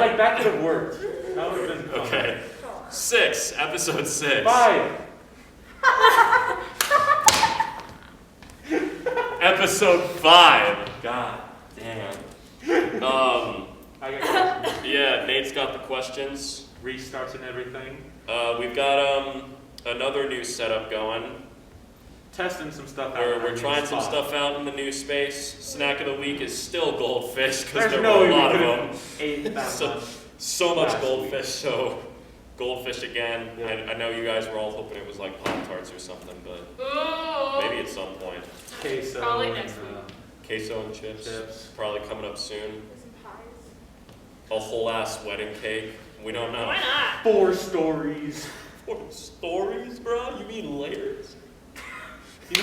like, that could have worked. That would have been fun. Okay. 6, episode 6. 5. Episode 5. God damn. I got questions. Yeah, Nate's got the questions. Restarts and everything. We've got another new setup going. Testing some stuff out. We're trying some stuff out in the new space. Snack of the week is still goldfish because there no were way a lot we of them. Ate that much. So much last goldfish, week. so goldfish again. Yeah. I know you guys were all hoping it was like Pop-Tarts or something, but maybe at some point. Queso Probably and, next week. Queso and chips. Probably coming up soon. Some pies. A whole ass wedding cake. We don't know. Why not? 4 stories. 4 stories, bro? You mean layers? Do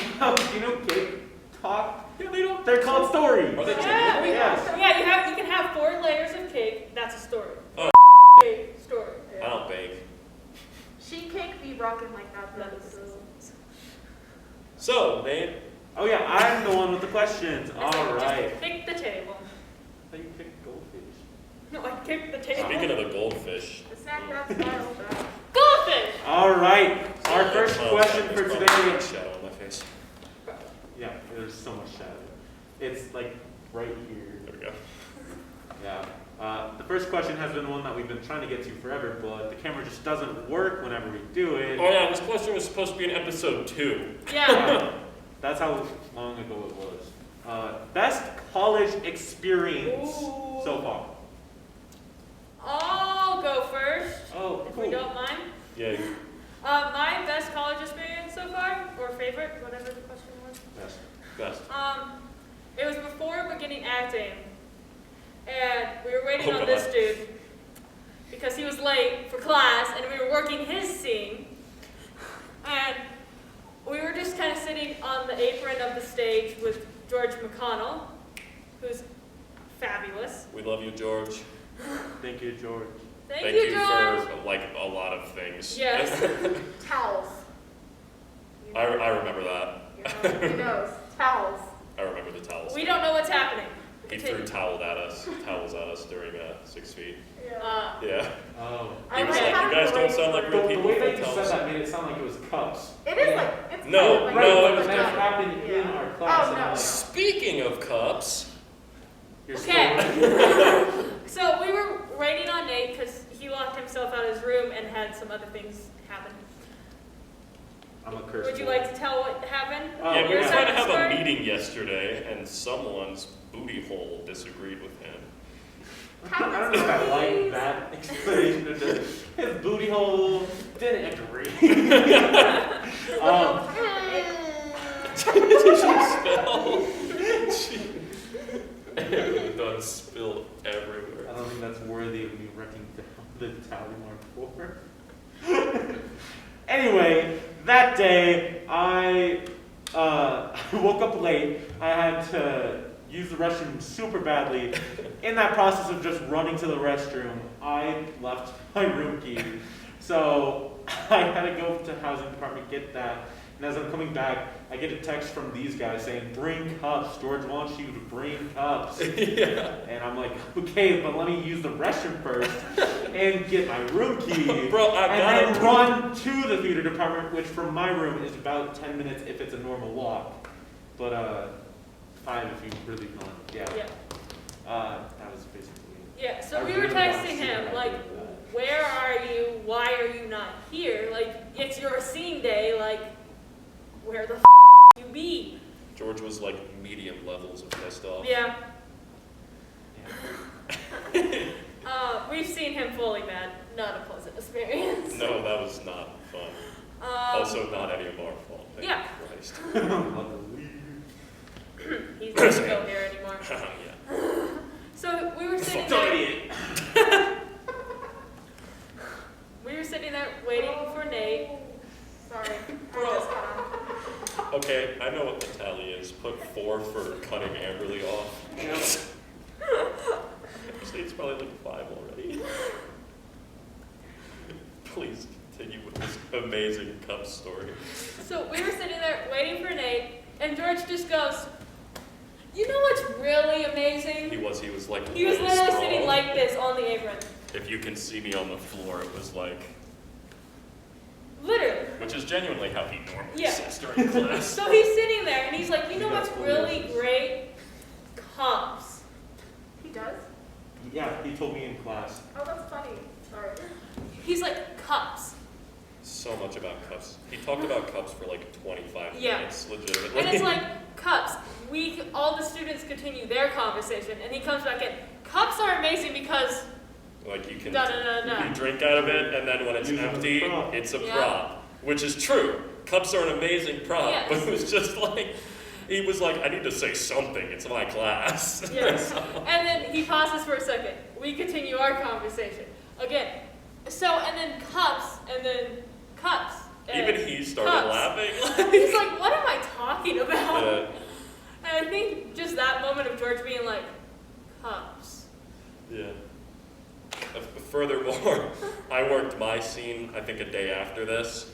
you know cake talk? Yeah, they don't. They're called stories. Are they Yeah, Yes. you can have 4 layers of cake. That's a story. Oh. Cake story. I don't bake. She can't be rocking like that. So, Nate. Oh yeah, I'm the one with the questions. All right. Just pick the table. How you pick goldfish? No, I kicked the table. Speaking of the goldfish. The snack wrap style. Goldfish! All right. Our first Oh, question there's for probably today. a shadow on my face. Yeah, there's so much shadow. It's like right here. There we go. Yeah. The first question has been one that we've been trying to get to forever, but the camera just doesn't work whenever we do it. Oh yeah, this question was supposed to be in episode 2. Yeah. That's how long ago it was. Best college experience Ooh. so far. I'll go first, Oh, if cool. we don't mind. Yeah. My best college experience so far, or favorite, whatever the question was. Best. It was before beginning acting, and we were waiting Oh, on this God. dude because he was late for class, and we were working his scene, and we were just kind of sitting on the apron of the stage with George McConnell, who's fabulous. We love you, George. Thank you, George. Thank you, George. for like a lot of things. Yes. Towels. I remember that. He knows. Towels. I remember the towels. We don't know what's happening. He threw towels at us during 6 feet. Yeah. Oh. He was I like, you guys don't sound like The, real the people. way that you Tell said us." that made it sound like it was cups. It is like, it's No, kind of like no, Right, it but was that different. happened in Yeah. our class. Oh, and I'm no. like, Speaking of cups, you're Okay. still- So we were waiting on Nate because he locked himself out of his room and had some other things happen. I'm a curse. Would you like to tell what happened? Oh, yeah, we Your were side trying to of the have a story? meeting yesterday, and someone's booty hole disagreed with him. I don't know if I like that explanation of this. His booty hole didn't agree. Did you spill? It does spill everywhere. I don't think that's worthy of me writing down the tally mark for. Anyway, that day I woke up late. I had to use the restroom super badly. In that process of just running to the restroom, I left my room key. So I had to go to housing department, get that. And as I'm coming back, I get a text from these guys saying, "Bring cups. George wants you to bring cups." Yeah. And I'm like, okay, but let me use the restroom first and get my room key. Bro, I and gotta then run to the theater department, which from my room is about 10 minutes if it's a normal walk. But 5 if you really want. Yeah. That was basically it. Yeah, so I we were really wanna texting see him, what I like, did with that. where are you? Why are you not here? Like, it's your scene day, like, where the you be? George was like medium levels of pissed off. Yeah. Yeah. We've seen him fully mad. Not a pleasant experience. No, that was not fun. Also, not any of our fault. Thank Yeah. Christ. He's not still here anymore. Yeah. So we were sitting Fuck there. idiot. We were sitting there waiting for Nate. Sorry. Bro. I just got on. Okay, I know what the tally is. Put 4 for cutting Amberly off. State's probably like 5 already. Please continue with this amazing cup story. So we were sitting there waiting for Nate, and George just goes, You know what's really amazing? He was like He was really literally strong. sitting like this on the apron. If you can see me on the floor, it was like, Literally. which is genuinely how he normally Yeah. sits during class. So he's sitting there and he's like, you know He got what's really scoliosis. great? Cups. He does? Yeah, he told me in class. Oh, that's funny. Sorry. He's like, cups. So much about cups. He talked about cups for like 25 Yeah. minutes, legitimately. And it's like, cups. All the students continue their conversation and he comes back in. Cups are amazing because like you can da-da-da-da. you drink out of it, and then when it's Use it as a empty, prop. it's a Yeah. prop, which is true. Cups are an amazing prop, Yes. but it was just like, he was like, I need to say something. It's my class. Yes. And then he pauses for a second. We continue our conversation. Again. So, and then cups, and then cups. And Even he started cups. laughing. He's like, what am I talking about? Yeah. And I think just that moment of George being like, cups. Yeah. Furthermore, I worked my scene, I think a day after this,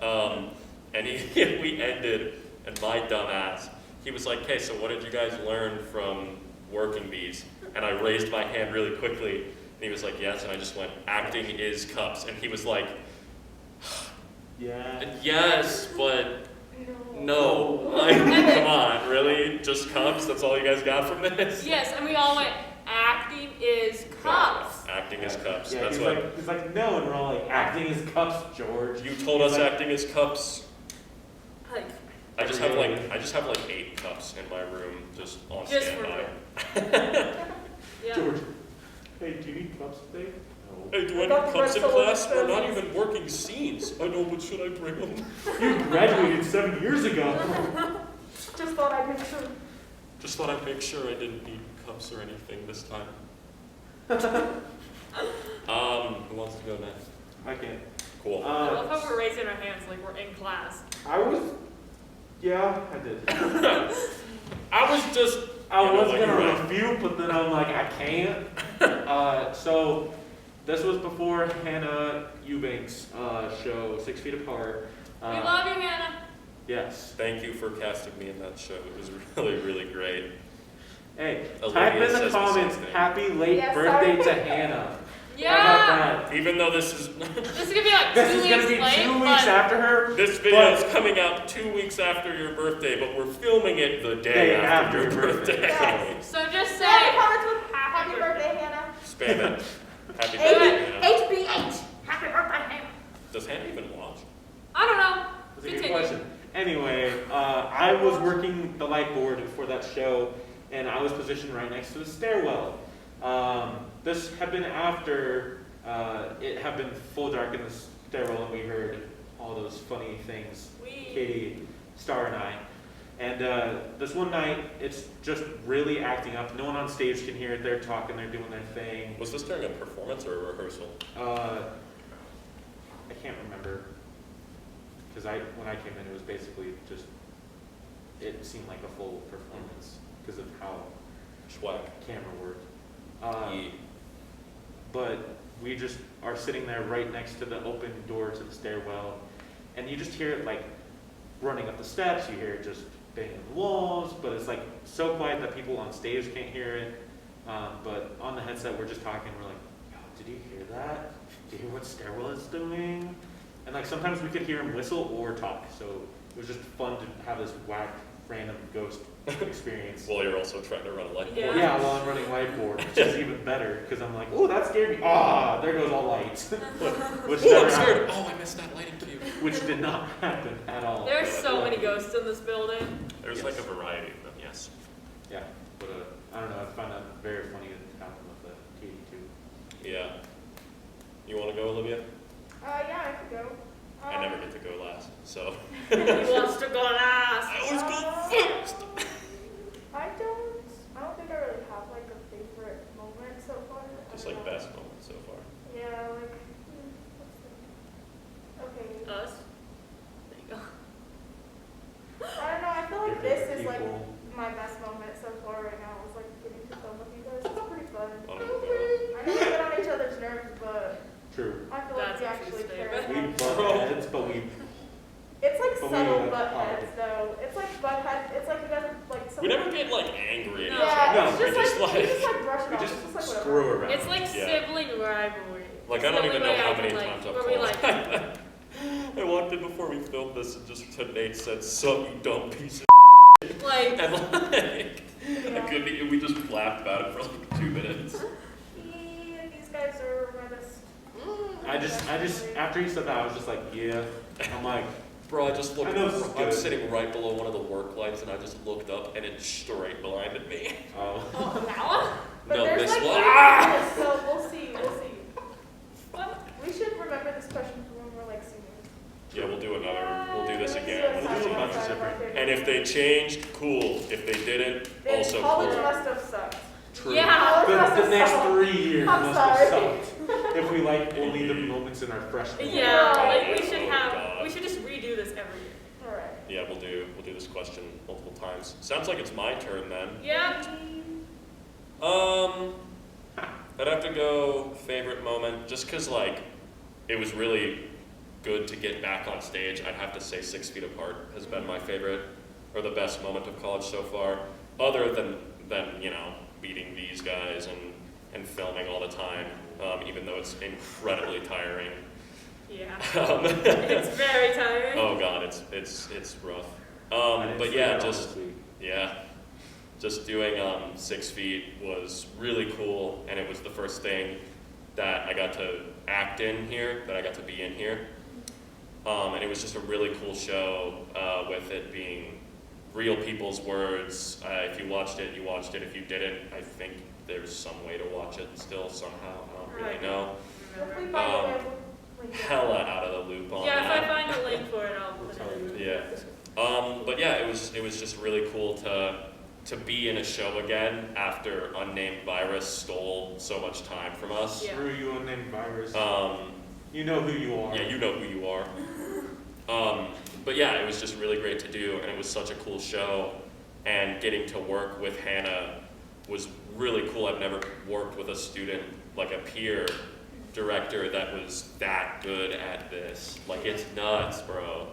and we ended, and my dumbass, he was like, okay, so what did you guys learn from working these? And I raised my hand really quickly, and he was like, yes, and I just went, acting is cups. And he was like, Yeah. yes, but No. no. Like, come on, really? Just cups? That's all you guys got from this? Yes, and we all went, acting is cups. Acting is cups. Yeah, That's he's what like, he's like, no, and we're all like, acting is cups, George. you told us. Acting is cups. Like, I just have like 8 cups in my room just on Just for standby. yeah. George, hey, do you need cups today? No. Hey, do I I got need the cups in red solo class? We're not experiments. even working scenes. I know, but should I bring them? You graduated 7 years ago. Just thought I'd make sure. Just thought I'd make sure I didn't need cups or anything this time. Who wants to go next? I can't. Cool. I love how we're raising our hands like we're in class. Yeah, I did. I was just. I you know, was like gonna you're right. review, but then I'm like, I can't. So this was before Hannah Eubanks' show, 6 Feet Apart. We love you, Hannah. Yes. Thank you for casting me in that show. It was really, really great. Hey, Olivia type in says the the comments, same thing. happy late Yeah, birthday sorry. to Hannah. Yeah. How about that? Even though this is This is gonna be like This 2 is weeks gonna be late, 2 but weeks after her. this video is coming out 2 weeks after your birthday, but we're filming it the day after your birthday. Yes. So just Say in the say comments with happy birthday, Hannah. Spam it. Happy birthday, Hannah. HBH. Happy birthday, Hannah. Does Hannah even watch? I don't know. That's a good Continue. question. Anyway, I was working the light board for that show, and I was positioned right next to the stairwell. This had been after it had been full dark in the stairwell, and we heard all those funny things, Katie, Star, and I. And this one night, it's just really acting up. No one on stage can hear it. They're talking, they're doing their thing. Was this during a performance or a rehearsal? I can't remember. Because when I came in, it was basically just, it seemed like a full performance because of how Schwack. camera worked. Yeah. But we just are sitting there right next to the open door to the stairwell, and you just hear it like running up the steps, you hear it just banging the walls, but it's like so quiet that people on stage can't hear it. But on the headset, we're just talking, we're like, yo, did you hear that? Did you hear what stairwell is doing? And like sometimes we could hear him whistle or talk, so it was just fun to have this whack random ghost experience. Well, you're also trying to run a light Yeah. board. Yeah, while I'm running whiteboard, which is even better because I'm like, oh, that scared me. Ah, there goes all lights. Which Oh, never I'm scared. happened. Oh, I missed that lighting cue. Which did not happen at all. There's so many ghosts in this building. There's Yes. like a variety of them, yes. Yeah, but I don't know. I find that very funny to happen with the Katie too. Yeah. You want to go, Olivia? Yeah, I could go. I never get to go last, so. He wants to go last. I always go first. I don't think I really have like a favorite moment so far. I Just don't like know. best moment so far. Yeah, like, let's see. Okay. Us. There you go. I don't know, I feel like Your this favorite is like people. my best moment so far right now. It's like getting to film with you guys. It's pretty fun. Oh, I know we get on each other's nerves, but True. I feel like That's we a actually true care. statement. We butt heads, but we It's like But we subtle like butt hard. heads though. It's like butt head. It's like you guys are like We never get like angry. No. Yeah, No, it's we just just like, like, we just like brush it We off. just It's just like screw whatever. around. It's like Yeah. sibling rivalry. like It's I don't the even only know way how I can, many like, times I've where we, called. like, I walked in before we filmed this and just to Nate said, "So you dumb piece of," like, and like Yeah. we just laughed about it for like 2 minutes. These guys are my best. I just, after he said that, I was just like, yeah. I'm like, Bro, I just looked. I know this is I'm good. sitting right below one of the work lights, and I just looked up, and it straight blinded me. oh. oh, that one? But No, there's this like one. ah! So we'll see. What? We should remember this question for when we're like seniors. Yeah, we'll do another. We'll do this We'll again. do We'll do a side bunch by of side different- our favorite And if they moments. changed, cool. If they didn't, Then also college cool. must have sucked. True. Yeah. The next 3 years I'm must have sorry. sucked. If we like only the moments in our freshman year. Yeah, Oh, like, yeah. we should Oh, have, God. we should just redo this every year. All right. Yeah, we'll do this question multiple times. Sounds like it's my turn then. Yeah. I'd have to go favorite moment, just cause like it was really good to get back on stage. I'd have to say 6 Feet Apart has been my favorite or the best moment of college so far, other than you know beating these guys and filming all the time, even though it's incredibly tiring. Yeah. Um, It's very tiring. oh god, it's rough. I didn't But see yeah, that, just honestly. yeah, just doing 6 Feet was really cool, and it was the first thing that I got to act in here, that I got to be in here. And it was just a really cool show, with it being real people's words. If you watched it, you watched it. If you didn't, I think there's some way to watch it still somehow. I don't really Right. know. If we Remember? find a way, Um, we'll link it. Hella out of the loop on Yeah, that. if I find a link for it, I'll We'll put tell it in. you. Yeah. But yeah, it was just really cool to be in a show again after Unnamed Virus stole so much time from us. Yeah. Screw you, unnamed virus. Um, You know who you are. yeah, you know who you are. But yeah, it was just really great to do, and it was such a cool show. And getting to work with Hannah was really cool. I've never worked with a student, like a peer director, that was that good at this. Like, it's nuts, bro.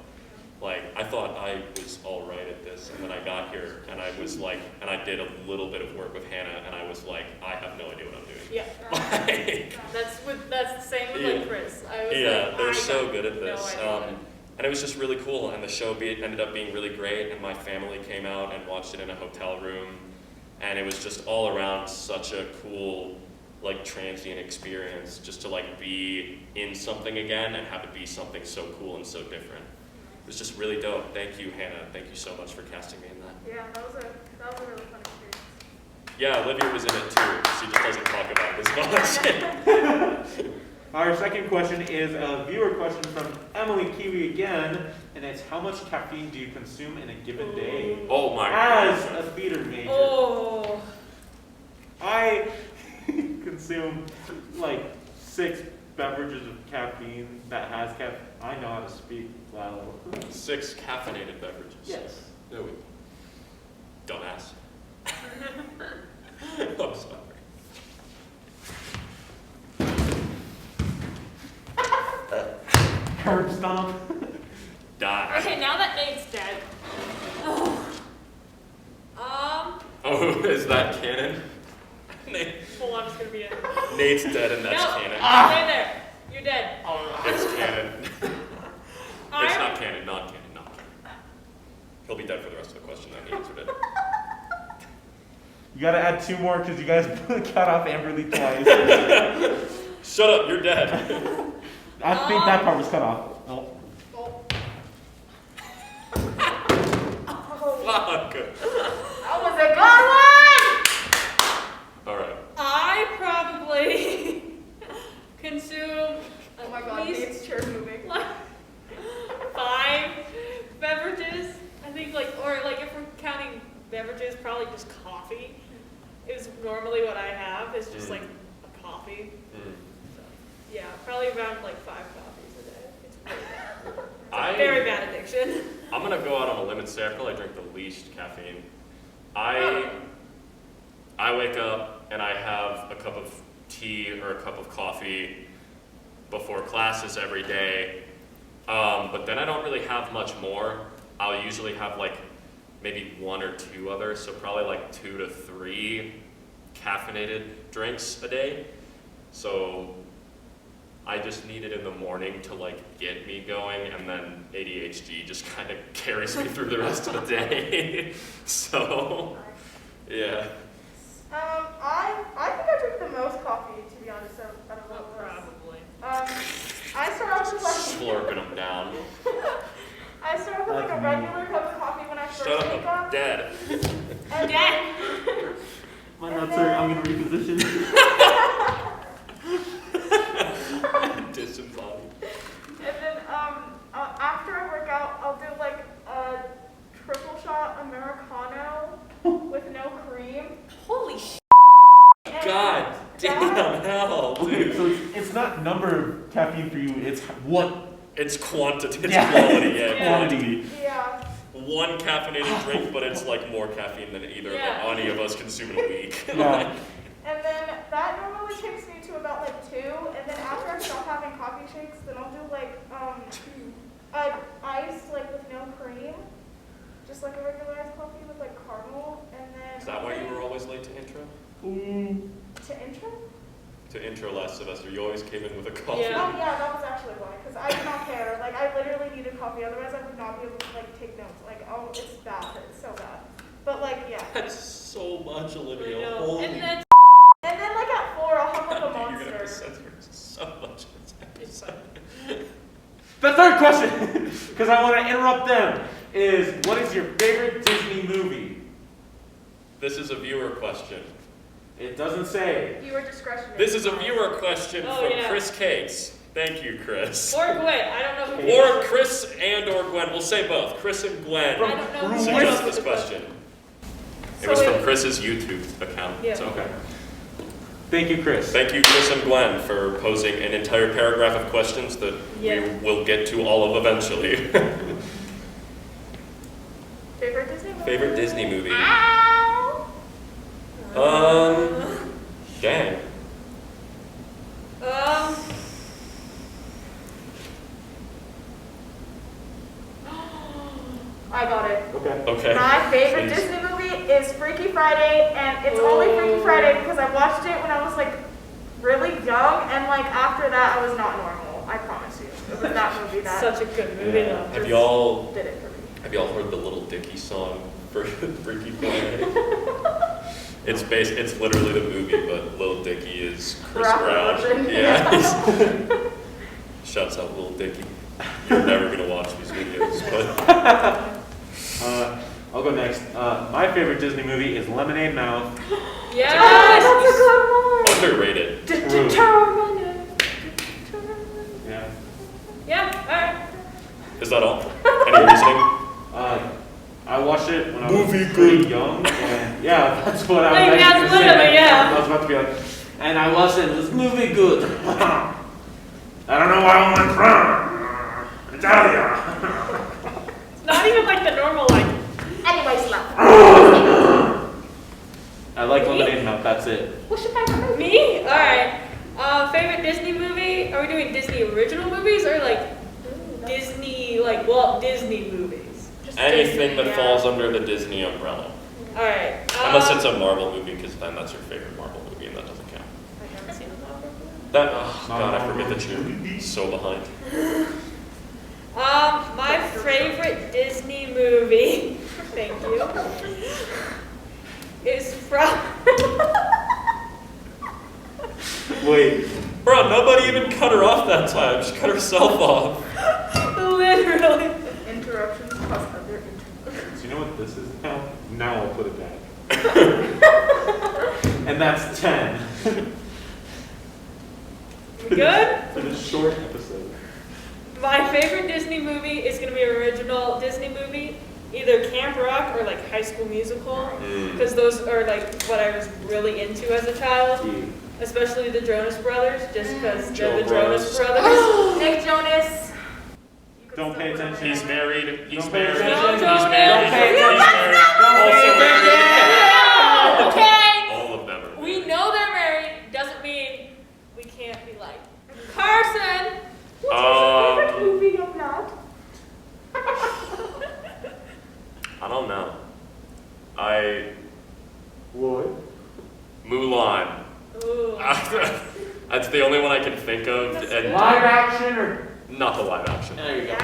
Like, I thought I was all right at this, and then I got here, and I was like, and I did a little bit of work with Hannah, and I was like, I have no idea what I'm doing. Yeah. Like, That's the same with Yeah. like Chris. I was yeah, like, they're I so got good at this. No idea. And it was just really cool, and the show ended up being really great, and my family came out and watched it in a hotel room, and it was just all around such a cool, like, transient experience, just to like be in something again and have it be something so cool and so different. It was just really dope. Thank you, Hannah. Thank you so much for casting me in that. Yeah, that was a really fun experience. Yeah, Olivia was in it too. She just doesn't talk about it as much. Our second question is a viewer question from Emily Kiwi again, and it's how much caffeine do you consume in a given day? Oh my As God. a theater major, Oh. I consume like 6 beverages of caffeine that has caffeine. I know how to speak loud. 6 caffeinated beverages. Yes. No, dumbass. I'm sorry. Curb stomp. Die. Okay, now that Nate's dead. Oh, is that canon? Nate, Hold on, it's gonna be it. Nate's dead and that's No. canon. Stay there. You're dead. It's canon. It's I'm- not canon, not canon, not canon. He'll be dead for the rest of the question, then he answered it. You gotta add 2 more because you guys cut off Amberly twice. Shut up, you're dead. I think that part was cut off. Oh. Oh, Fuck. that was a good one! Alright. I probably consume Oh my at god, least Nate's chair moving. like 5 beverages. I think or if we're counting beverages, probably just coffee is normally what I have. It's just like a coffee. So, yeah, probably around like 5 coffees a day. It's really bad. Very bad addiction. I'm gonna go out on a limb and say I probably drink the least caffeine. Oh. I wake up and I have a cup of tea or a cup of coffee before classes every day, but then I don't really have much more. I'll usually have like maybe 1 or 2 others, so probably like 2 to 3 caffeinated drinks a day. So I just need it in the morning to like get me going, and then ADHD just kind of carries me through the rest of the day. So, yeah. I think I drink the most coffee, to be honest, out of all of us. Probably. I start off with like Slurping them down. I start off with like a regular cup of coffee when I first Shut wake up, up. dead. And Dad. My And nuts then- are, I'm gonna reposition. Disembodied. And then after I work out, I'll do like a triple shot Americano with no cream. Holy sh! And God damn, that- hell, Okay, dude. so it's not number of caffeine for you, it's what It's quantity, it's Yeah. quality, yeah, Yeah. quantity. Yeah. 1 caffeinated drink, but it's like more caffeine than either Yeah. of any of us consume in a week. Yeah. And then that normally takes me to about like 2. And then after I stop having coffee shakes, then I'll do like ice like with no cream, just like a regular iced coffee with like caramel. And then Is that why you were always late to intro? to intro? To intro last semester, you always came in with a coffee. Yeah. Oh yeah, that was actually why. Because I did not care. Like I literally needed coffee, otherwise I would not be able to like take notes. Like oh, it's bad. It's so bad. But like yeah. That's so much, I Olivia. know. Holy And then And then like at 4, I'll have like a God, dude, you're gonna have to monster. censor so much of this episode. The third question, because I want to interrupt them, is what is your favorite Disney movie? This is a viewer question. It doesn't say. Viewer discretion. This is a viewer question Oh, from yeah. Chris Cakes. Thank you, Chris. or Gwen. I don't know who. Or Chris and or Gwen. We'll say both. Chris and Gwen I don't know who suggested asked this the question. It So was wait. from Chris's YouTube account. Yeah. So, Okay. Thank you, Chris. thank you, Chris and Gwen, for posing an entire paragraph of questions that Yeah. we will get to all of eventually. Favorite Disney movie? Favorite Disney movie? Ow! Dang. I got it. Okay. Okay. My favorite Please. Disney movie is Freaky Friday, and it's only Freaky Friday because I watched it when I was like really young, and like after that I was not normal. I promise you. It was that movie that Such a good movie Yeah. though. Have y'all did it for me. Have y'all heard the Little Dicky song for Freaky Friday? It's literally the movie, but Little Dicky is Chris Rap Brown. version. Yeah. Shouts out Little Dicky. You're never gonna watch these videos, but I'll go next. My favorite Disney movie is Lemonade Mouth. Yes. That's a good one. underrated. Determinate. Yeah. Yeah. All right. Is that all? Any reasoning? I watched it when I Movie was pretty good. young, and yeah, that's what I was Like, actually that's gonna say. literally, yeah. I was about to be like, and I watched it. This movie good. I don't know where I went from. Italia. It's not even like the normal like. Anyways, love. I like Lemonade Mouth. That's it. What's your favorite movie? Me? All right. Favorite Disney movie? Are we doing Disney original movies or like Disney like Walt Disney movies? Just Anything Disney, that falls under the Disney umbrella. All right. Unless it's a Marvel movie, because then that's your favorite Marvel movie, and that doesn't count. I haven't seen the Marvel movie. That, oh god, I forget that you're so behind. My favorite Disney movie. Thank you. Is from. Wait. Bro, nobody even cut her off that time. She cut herself off. Literally. Interruptions plus other interruptions. So you know what this is now? Now I'll put it back. And that's 10 We good? for this short episode. My favorite Disney movie is gonna be an original Disney movie, either Camp Rock or like High School Musical, because those are like what I was really into as a child, especially the Jonas Brothers, just because they're the Joe Jonas Bros. Brothers. Nick Jonas. You could Don't still pay put him attention. in. He's married. He's Don't pay married. attention. He's Don't married. pay He's attention. married. Don't Also pay married. attention. Okay. All of them are We married. know they're married. Doesn't mean we can't be like Carson. What's your favorite Um, movie I'm not? I don't know. What? Mulan. Ooh. That's the only one I can think of. That's And good. Live action or? not the live action. There you go.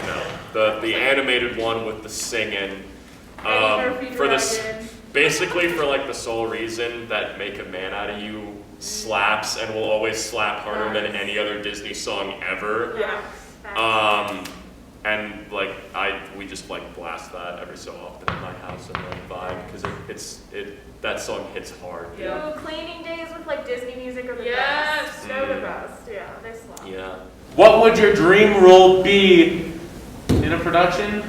No, the animated one with the singing. Murphy For this, Dragon. basically for like the sole reason that "Make a Man Out of You" slaps and will always slap harder than any other Disney song ever. Yeah. And like we just like blast that every so often in my house and like vibe because that song hits hard. Yeah. Ooh, cleaning days with like Disney music are the Yes. best. They're the best. Yeah, they slap. Yeah. What would your dream role be in a production?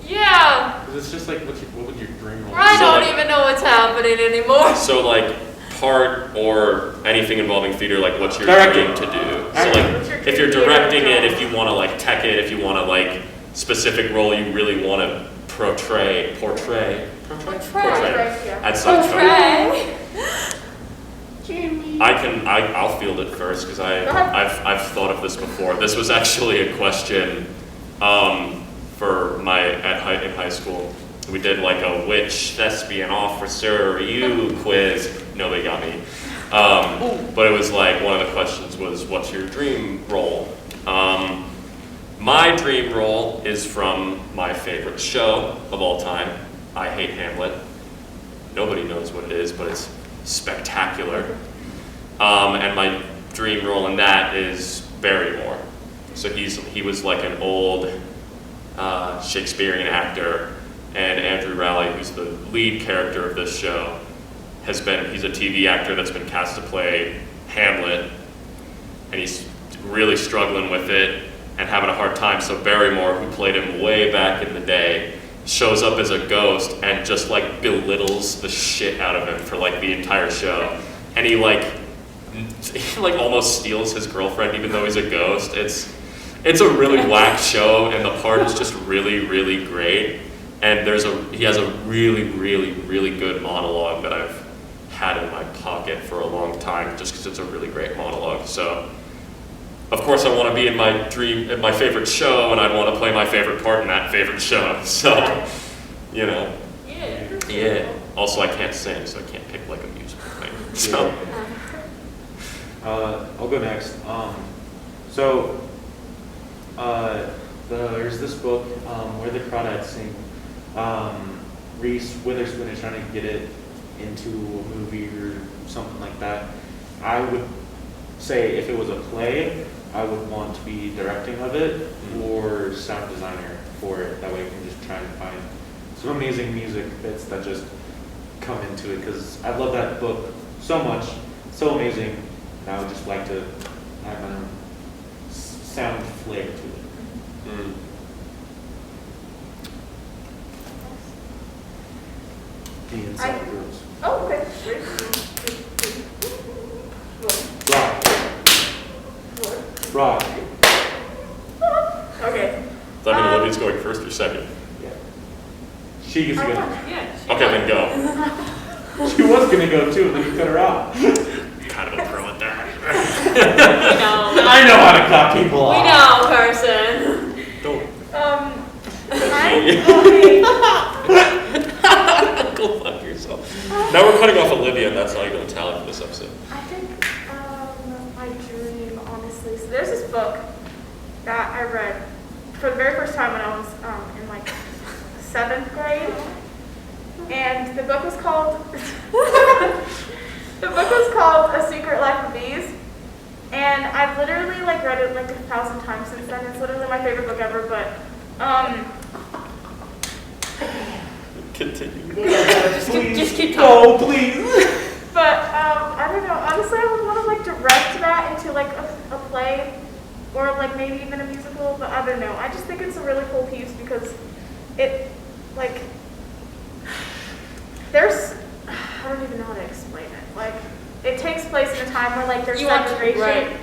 Yeah. Because it's just like, what would your dream role be? I So, don't like- even know what's happening anymore. So like part or anything involving theater, like what's your Directing. dream to do? So Acting. like if you're directing it, if you want to like tech it, if you want to like specific role you really want to portray Yeah. at some point. Portray. I'll field it first because I've thought of this before. This was actually a question for in high school. We did like a which thespian officer are you quiz. Nobody got me. But it was like one of the questions was what's your dream role? My dream role is from my favorite show of all time. I Hate Hamlet. Nobody knows what it is, but it's spectacular. And my dream role in that is Barrymore. So he was like an old Shakespearean actor, and Andrew Rowley, who's the lead character of this show, he's a TV actor that's been cast to play Hamlet, and he's really struggling with it and having a hard time. So Barrymore, who played him way back in the day, shows up as a ghost and just like belittles the shit out of him for like the entire show. And he like almost steals his girlfriend even though he's a ghost. It's a really whack show, and the part is just really, really great. And he has a really, really, really good monologue that I've had in my pocket for a long time just because it's a really great monologue. So of course I want to be in my favorite show, and I'd want to play my favorite part in that favorite show. So, you know. Yeah. Also I can't sing, so I can't pick like a musical thing. So. I'll go next. There's this book, Where the Crawdads Sing. Reese Witherspoon is trying to get it into a movie or something like that. I would say if it was a play, I would want to be directing of it or sound designer for it. That way I can just try and find some amazing music bits that just come into it, because I love that book so much, so amazing, and I would just like to have my own sound flair to it. The inside girls. Oh, okay. Rock. Okay. Does that mean Olivia's going first or second? Yeah. She gets to go. Yeah. Okay, then go. She was gonna go too, and then you cut her off. Kind of a pro at that. We know. I know how to cut people We off. know, person. Don't. Go fuck yourself. Now we're cutting off Olivia, and that's not even a tally for this episode. I think my dream, honestly. So there's this book that I read for the very first time when I was in like 7th grade, and the book was called A Secret Life of Bees, and I've literally like read it like 1,000 times since then. It's literally my favorite book ever. But Continue. Just keep talking. Oh, please. But I don't know. Honestly, I would want to like direct that into like a play, or like maybe even a musical. But I don't know. I just think it's a really cool piece because it like there's I don't even know how to explain it. Like it takes place in a time where like there's segregation. Right.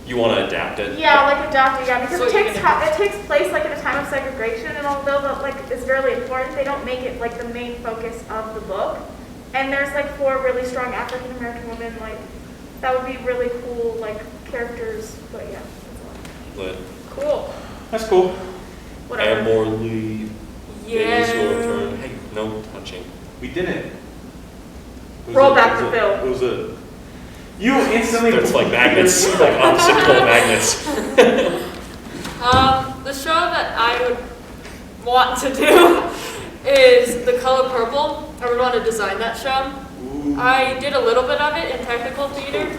You want to adapt it? Yeah, like adopted, yeah, because So it you're takes gonna- it takes place like in a time of segregation, and although the, like it's really important, they don't make it like the main focus of the book. And there's like 4 really strong African American women, like that would be really cool, like characters. But yeah, that's Lit. Cool. That's cool. all. Whatever. Emily, it is your turn. Hey, no touching. We didn't. Roll back the film. It was a. You instantly. It's like magnets, like opposite pole magnets. The show that I would want to do is The Color Purple. I would want to design that show. Ooh. I did a little bit of it in technical theater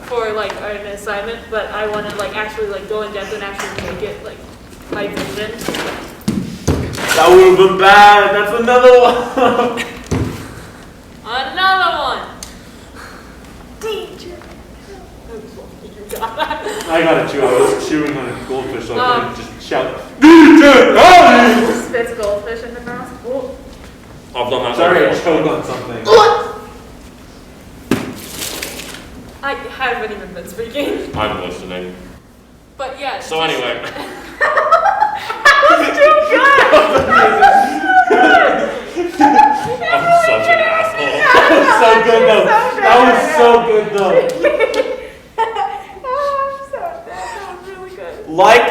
for like an assignment, but I want to like actually like go in depth and actually make it like my vision. That would have been bad. That's another one. Another one. Danger. You got that. I got it too. I was chewing on a goldfish, so I couldn't just shout. DJ! Spits goldfish in the mouth. Oh. I've done that. Sorry, I before. choked on something. I haven't even been speaking. I'm listening. But yeah. So anyway, That's too good. I'm such an asshole. That was so good though. That was so good though. Oh, I'm so dead. That was really good. Like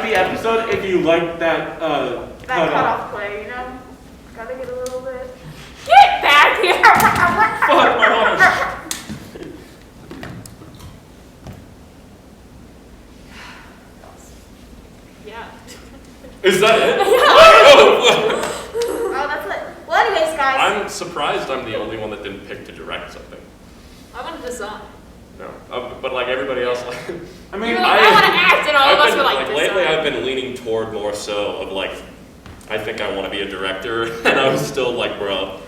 the episode if you like that That cutoff play, you know? Gotta get a little bit. Get back here. Fuck my arms. Yeah. Is that it? Oh, that's it. Well, anyways, guys. I'm surprised I'm the only one that didn't pick to direct something. I want to design. No, but like everybody else, like, I You mean, were like, I want to act, and all of I've us been, were like, lately design. I've been leaning toward more so of like, I think I want to be a director, and I was still like, bro,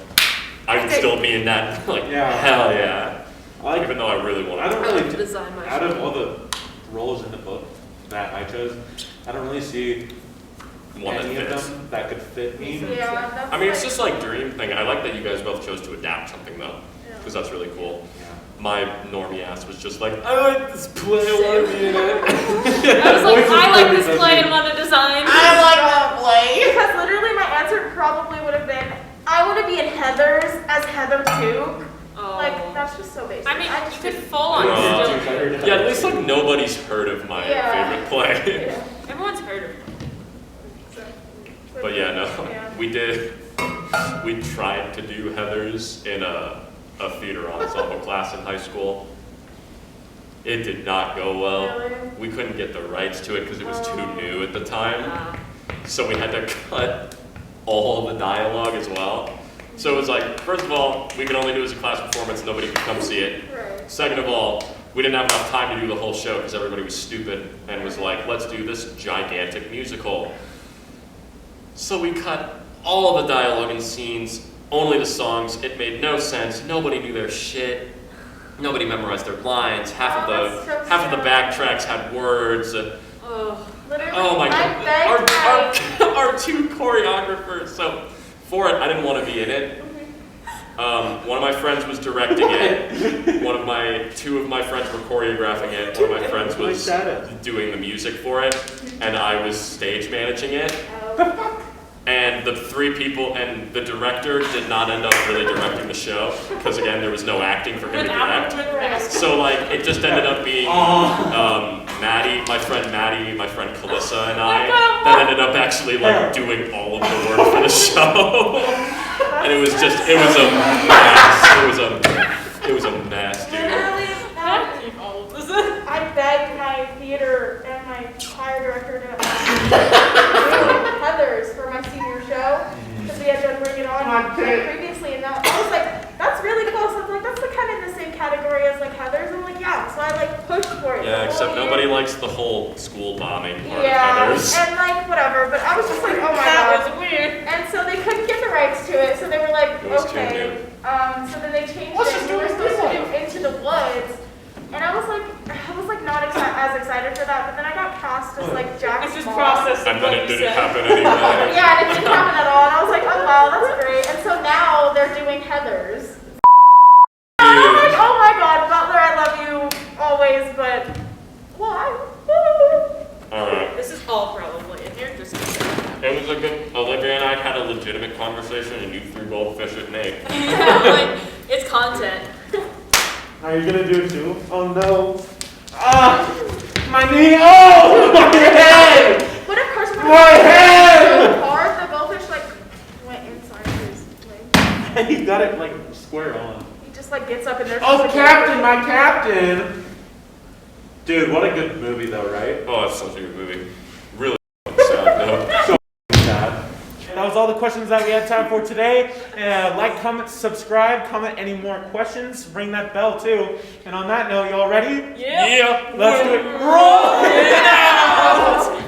I can still be in that, like, Yeah. hell yeah. I like, Even though I really want I to. don't I like really. to design my Out show. of all the roles in the book that I chose, I don't really see One that any of fits. them that could fit me. Yeah, that's I mean, it's like- just like dream thing. I like that you guys both chose to adapt something though, Yeah. because that's really cool. Yeah. My normie ass was just like, I like this play, I want to be in it. I was like, Voices I like perfect, this play and want to design. that play. Because literally my answer probably would have been, I want to be in Heathers as Heather too. Oh. Like, that's just so basic. I mean, just you could didn't- full on No. still. Yeah, at least like nobody's heard of my Yeah. favorite play. Yeah. Everyone's heard of it. So, But yeah, no, Yeah. we tried to do Heathers in a theater ensemble class in high school. It did not go well. Really? We couldn't get the rights to it because it was too Oh. new at the time. Uh, So we had to cut all the dialogue as well. So it was like, first of all, we could only do it as a class performance, nobody could come see it. Right. Second of all, we didn't have enough time to do the whole show because everybody was stupid and was like, let's do this gigantic musical. So we cut all of the dialogue and scenes, only the songs. It made no sense. Nobody knew their shit. Nobody memorized their lines. Half Oh, that's so of the sad. backtracks had words. oh. Literally, Oh my I god. begged Our two choreographers. So for it, I didn't want to be in it. One of my friends was directing it. Two of my friends were choreographing it. One of my friends My was shadow. doing the music for it, and I was stage managing it. And the three people and the director did not end up really directing the show because again there was no acting for him to direct. So like it just ended up being Maddie, my friend Calissa, and I that ended up actually like doing all of the work for the show. And it was a mess. It was a mess, dude. Literally, I keep all of this. I begged my theater and my choir director to do Heathers for my senior show because we had done Bring It On previously, and I was like, that's really close. I was like, that's kind of in the same category as like Heathers. I'm like, yeah. So I like pushed for it. Yeah, the except whole year. nobody likes the whole school bombing part Yeah, of Heathers. and like whatever, but I was just like, oh my That god. was weird. And so they couldn't get the rights to it, so they were like, It was too okay. So then they changed Let's it. just We do were it supposed this to do Into the Woods, and I was like not as excited for that. But then I got cast as like Jack's I just mom. processed And then what it you didn't said. happen anyway. Yeah, and it didn't happen at all. And I was like, oh wow, that's great. And so now they're doing Heathers. And I'm like, oh my god, Butler, I love you always, but why? Alright. This is all probably in here. Just It was a good. Olivia and I had a legitimate conversation, and you threw goldfish at Nate. like it's content. Are you gonna do it too? Oh no. My knee! Oh! My head! But of course, when My head! so hard, the goldfish like went inside his leg. You got it like square on. He just like gets up and there's Oh, just, like, Captain, my Captain! Dude, what a good movie though, right? Oh, that's such a good movie. Really sad though. So sad. That was all the questions that we had time for today. Like, comment, subscribe, comment any more questions. Ring that bell too. And on that note, y'all ready? Yeah. Yeah. Let's do it. Roll! Yeah.